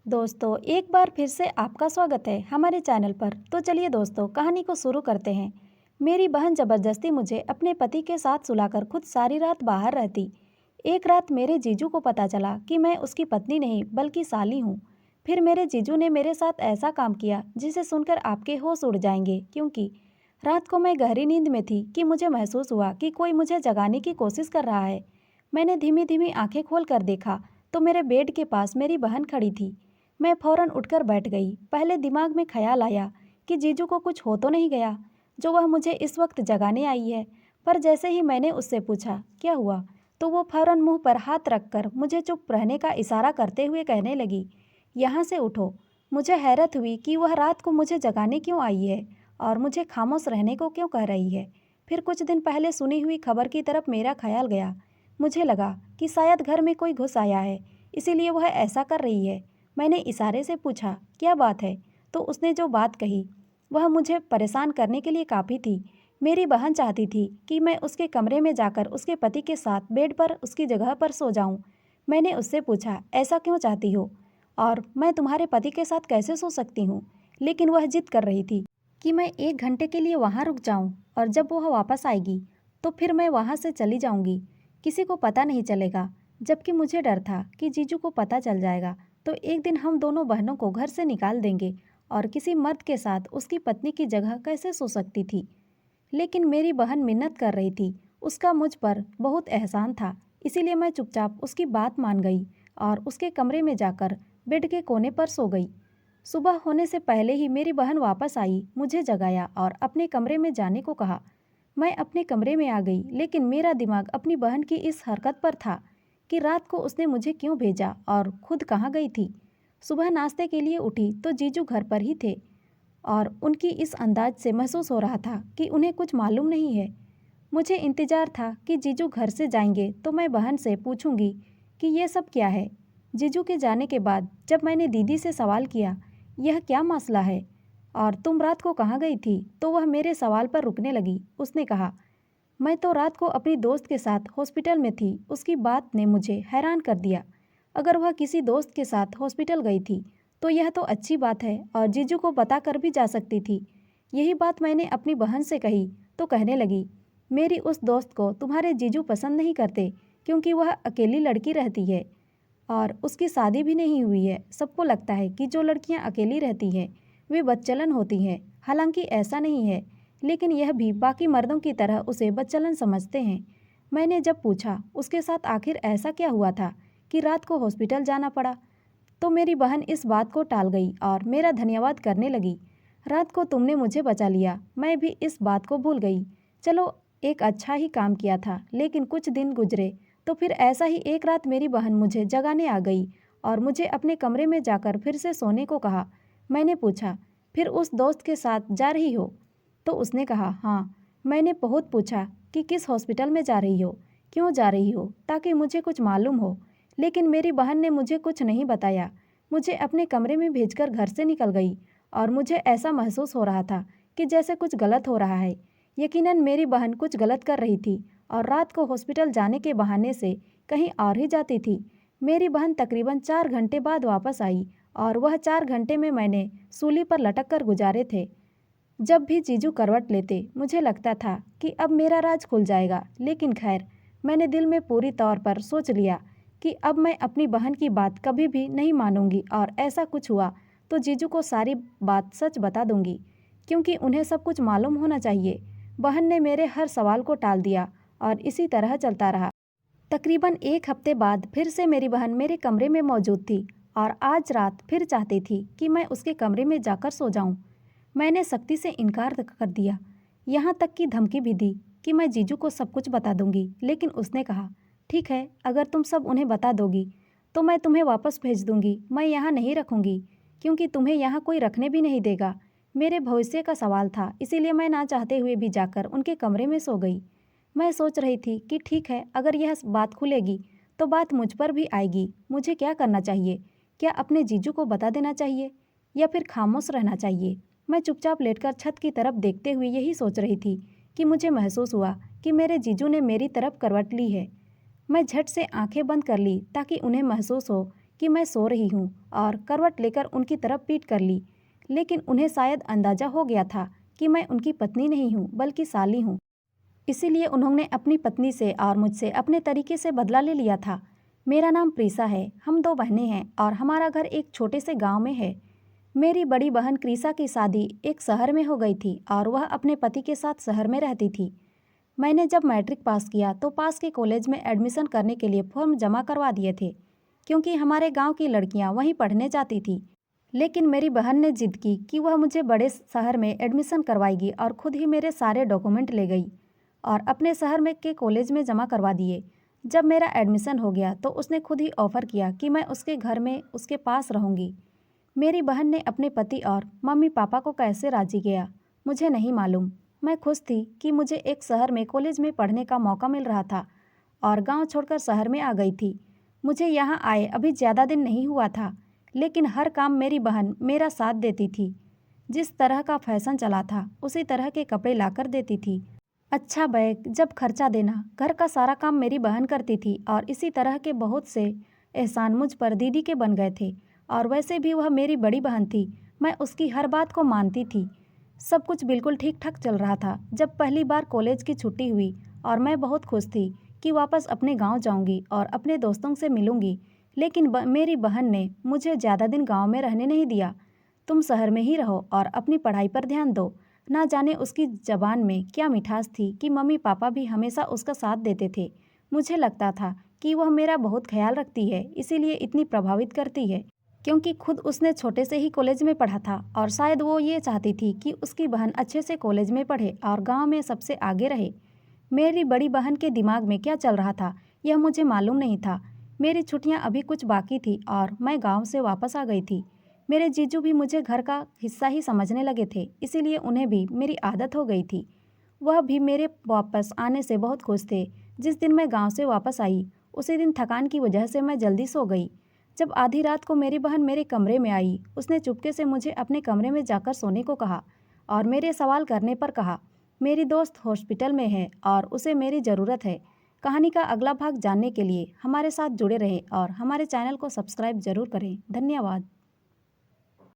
दोस्तों, एक बार फिर से आपका स्वागत है हमारे चैनल पर। तो चलिए दोस्तों, कहानी को शुरू करते हैं। मेरी बहन जबरदस्ती मुझे अपने पति के साथ सुलाकर खुद सारी रात बाहर रहती। एक रात मेरे जीजू को पता चला कि मैं उसकी पत्नी नहीं बल्कि साली हूँ। फिर मेरे जीजू ने मेरे साथ ऐसा काम किया जिसे सुनकर आपके होश उड़ जाएंगे, क्योंकि रात को मैं गहरी नींद में थी कि मुझे महसूस हुआ कि कोई मुझे जगाने की कोशिश कर रहा है। मैंने धीमी धीमी आंखें खोलकर देखा तो मेरे बेड के पास मेरी बहन खड़ी थी। मैं फौरन उठकर बैठ गई। पहले दिमाग में ख्याल आया कि जीजू को कुछ हो तो नहीं गया जो वह मुझे इस वक्त जगाने आई है। पर जैसे ही मैंने उससे पूछा क्या हुआ, तो वो फौरन मुंह पर हाथ रखकर मुझे चुप रहने का इशारा करते हुए कहने लगी, यहाँ से उठो। मुझे हैरत हुई कि वह रात को मुझे जगाने क्यों आई है और मुझे खामोश रहने को क्यों कह रही है। फिर कुछ दिन पहले सुनी हुई खबर की तरफ मेरा ख्याल गया। मुझे लगा कि शायद घर में कोई घुस आया है, इसीलिए वह ऐसा कर रही है। मैंने इशारे से पूछा क्या बात है, तो उसने जो बात कही वह मुझे परेशान करने के लिए काफ़ी थी। मेरी बहन चाहती थी कि मैं उसके कमरे में जाकर उसके पति के साथ बेड पर उसकी जगह पर सो जाऊं। मैंने उससे पूछा ऐसा क्यों चाहती हो और मैं तुम्हारे पति के साथ कैसे सो सकती हूँ। लेकिन वह जिद कर रही थी कि मैं 1 घंटे के लिए वहाँ रुक जाऊँ और जब वह वापस आएगी तो फिर मैं वहाँ से चली जाऊँगी। किसी को पता नहीं चलेगा। जबकि मुझे डर था कि जीजू को पता चल जाएगा तो एक दिन हम दोनों बहनों को घर से निकाल देंगे और किसी मर्द के साथ उसकी पत्नी की जगह कैसे सो सकती थी। लेकिन मेरी बहन मिन्नत कर रही थी, उसका मुझ पर बहुत एहसान था, इसीलिए मैं चुपचाप उसकी बात मान गई और उसके कमरे में जाकर बेड के कोने पर सो गई। सुबह होने से पहले ही मेरी बहन वापस आई, मुझे जगाया और अपने कमरे में जाने को कहा। मैं अपने कमरे में आ गई, लेकिन मेरा दिमाग अपनी बहन की इस हरकत पर था कि रात को उसने मुझे क्यों भेजा और खुद कहाँ गई थी। सुबह नाश्ते के लिए उठी तो जीजू घर पर ही थे और उनकी इस अंदाज से महसूस हो रहा था कि उन्हें कुछ मालूम नहीं है। मुझे इंतजार था कि जीजू घर से जाएंगे तो मैं बहन से पूछूंगी कि ये सब क्या है। जीजू के जाने के बाद जब मैंने दीदी से सवाल किया यह क्या मसला है और तुम रात को कहाँ गई थी, तो वह मेरे सवाल पर रुकने लगी। उसने कहा मैं तो रात को अपनी दोस्त के साथ हॉस्पिटल में थी। उसकी बात ने मुझे हैरान कर दिया। अगर वह किसी दोस्त के साथ हॉस्पिटल गई थी तो यह तो अच्छी बात है और जीजू को बता कर भी जा सकती थी। यही बात मैंने अपनी बहन से कही तो कहने लगी मेरी उस दोस्त को तुम्हारे जीजू पसंद नहीं करते, क्योंकि वह अकेली लड़की रहती है और उसकी शादी भी नहीं हुई है। सबको लगता है कि जो लड़कियां अकेली रहती हैं वे बदचलन होती हैं, हालांकि ऐसा नहीं है, लेकिन यह भी बाकी मर्दों की तरह उसे बदचलन समझते हैं। मैंने जब पूछा उसके साथ आखिर ऐसा क्या हुआ था कि रात को हॉस्पिटल जाना पड़ा, तो मेरी बहन इस बात को टाल गई और मेरा धन्यवाद करने लगी। रात को तुमने मुझे बचा लिया, मैं भी इस बात को भूल गई। चलो, एक अच्छा ही काम किया था। लेकिन कुछ दिन गुजरे तो फिर ऐसा ही एक रात मेरी बहन मुझे जगाने आ गई और मुझे अपने कमरे में जाकर फिर से सोने को कहा। मैंने पूछा फिर उस दोस्त के साथ जा रही हो, तो उसने कहा हाँ। मैंने बहुत पूछा कि किस हॉस्पिटल में जा रही हो, क्यों जा रही हो, ताकि मुझे कुछ मालूम हो। लेकिन मेरी बहन ने मुझे कुछ नहीं बताया, मुझे अपने कमरे में भेजकर घर से निकल गई और मुझे ऐसा महसूस हो रहा था कि जैसे कुछ गलत हो रहा है। यकीनन मेरी बहन कुछ गलत कर रही थी और रात को हॉस्पिटल जाने के बहाने से कहीं और ही जाती थी। मेरी बहन तकरीबन 4 घंटे बाद वापस आई और वह 4 घंटे में मैंने सूली पर लटक कर गुजारे थे। जब भी जीजू करवट लेते मुझे लगता था कि अब मेरा राज खुल जाएगा, लेकिन खैर मैंने दिल में पूरी तौर पर सोच लिया कि अब मैं अपनी बहन की बात कभी भी नहीं मानूंगी और ऐसा कुछ हुआ तो जीजू को सारी बात सच बता दूंगी, क्योंकि उन्हें सब कुछ मालूम होना चाहिए। बहन ने मेरे हर सवाल को टाल दिया और इसी तरह चलता रहा। तकरीबन 1 हफ्ते बाद फिर से मेरी बहन मेरे कमरे में मौजूद थी और आज रात फिर चाहती थी कि मैं उसके कमरे में जाकर सो जाऊं। मैंने सख्ती से इनकार कर दिया, यहाँ तक कि धमकी भी दी कि मैं जीजू को सब कुछ बता दूंगी। लेकिन उसने कहा ठीक है, अगर तुम सब उन्हें बता दोगी तो मैं तुम्हें वापस भेज दूंगी। मैं यहाँ नहीं रखूंगी, क्योंकि तुम्हें यहाँ कोई रखने भी नहीं देगा। मेरे भविष्य का सवाल था, इसीलिए मैं ना चाहते हुए भी जाकर उनके कमरे में सो गई। मैं सोच रही थी कि ठीक है, अगर यह बात खुलेगी तो बात मुझ पर भी आएगी। मुझे क्या करना चाहिए? क्या अपने जीजू को बता देना चाहिए या फिर खामोश रहना चाहिए? मैं चुपचाप लेटकर छत की तरफ देखते हुए यही सोच रही थी कि मुझे महसूस हुआ कि मेरे जीजू ने मेरी तरफ करवट ली है। मैं झट से आंखें बंद कर ली ताकि उन्हें महसूस हो कि मैं सो रही हूँ और करवट लेकर उनकी तरफ पीठ कर ली, लेकिन उन्हें शायद अंदाजा हो गया था कि मैं उनकी पत्नी नहीं हूँ बल्कि साली हूँ। इसीलिए उन्होंने अपनी पत्नी से और मुझसे अपने तरीके से बदला ले लिया था। मेरा नाम प्रीसा है, हम 2 बहनें हैं और हमारा घर एक छोटे से गांव में है। मेरी बड़ी बहन क्रीसा की शादी एक शहर में हो गई थी और वह अपने पति के साथ शहर में रहती थी। मैंने जब मैट्रिक पास किया तो पास के कॉलेज में एडमिशन करने के लिए फॉर्म जमा करवा दिए थे, क्योंकि हमारे गांव की लड़कियां वहीं पढ़ने जाती थी। लेकिन मेरी बहन ने जिद की कि वह मुझे बड़े शहर में एडमिशन करवाएगी और खुद ही मेरे सारे डॉक्यूमेंट ले गई और अपने शहर में के कॉलेज में जमा करवा दिए। जब मेरा एडमिशन हो गया तो उसने खुद ही ऑफ़र किया कि मैं उसके घर में उसके पास रहूँगी। मेरी बहन ने अपने पति और मम्मी पापा को कैसे राजी किया मुझे नहीं मालूम। मैं खुश थी कि मुझे एक शहर में कॉलेज में पढ़ने का मौका मिल रहा था और गांव छोड़कर शहर में आ गई थी। मुझे यहाँ आए अभी ज़्यादा दिन नहीं हुआ था, लेकिन हर काम मेरी बहन मेरा साथ देती थी। जिस तरह का फैशन चला था उसी तरह के कपड़े लाकर देती थी। अच्छा बैग, जब खर्चा देना, घर का सारा काम मेरी बहन करती थी और इसी तरह के बहुत से एहसान मुझ पर दीदी के बन गए थे। और वैसे भी वह मेरी बड़ी बहन थी, मैं उसकी हर बात को मानती थी। सब कुछ बिल्कुल ठीक ठाक चल रहा था जब पहली बार कॉलेज की छुट्टी हुई और मैं बहुत खुश थी कि वापस अपने गांव जाऊंगी और अपने दोस्तों से मिलूंगी। लेकिन मेरी बहन ने मुझे ज़्यादा दिन गांव में रहने नहीं दिया। तुम शहर में ही रहो और अपनी पढ़ाई पर ध्यान दो। ना जाने उसकी ज़बान में क्या मिठास थी कि मम्मी पापा भी हमेशा उसका साथ देते थे। मुझे लगता था कि वह मेरा बहुत ख्याल रखती है, इसीलिए इतनी प्रभावित करती है, क्योंकि खुद उसने छोटे से ही कॉलेज में पढ़ा था और शायद वो ये चाहती थी कि उसकी बहन अच्छे से कॉलेज में पढ़े और गांव में सबसे आगे रहे। मेरी बड़ी बहन के दिमाग में क्या चल रहा था यह मुझे मालूम नहीं था। मेरी छुट्टियां अभी कुछ बाकी थी और मैं गांव से वापस आ गई थी। मेरे जीजू भी मुझे घर का हिस्सा ही समझने लगे थे, इसीलिए उन्हें भी मेरी आदत हो गई थी। वह भी मेरे वापस आने से बहुत खुश थे। जिस दिन मैं गांव से वापस आई उसी दिन थकान की वजह से मैं जल्दी सो गई। जब आधी रात को मेरी बहन मेरे कमरे में आई, उसने चुपके से मुझे अपने कमरे में जाकर सोने को कहा और मेरे सवाल करने पर कहा, मेरी दोस्त हॉस्पिटल में है और उसे मेरी ज़रूरत है। कहानी का अगला भाग जानने के लिए हमारे साथ जुड़े रहें और हमारे चैनल को सब्सक्राइब ज़रूर करें। धन्यवाद।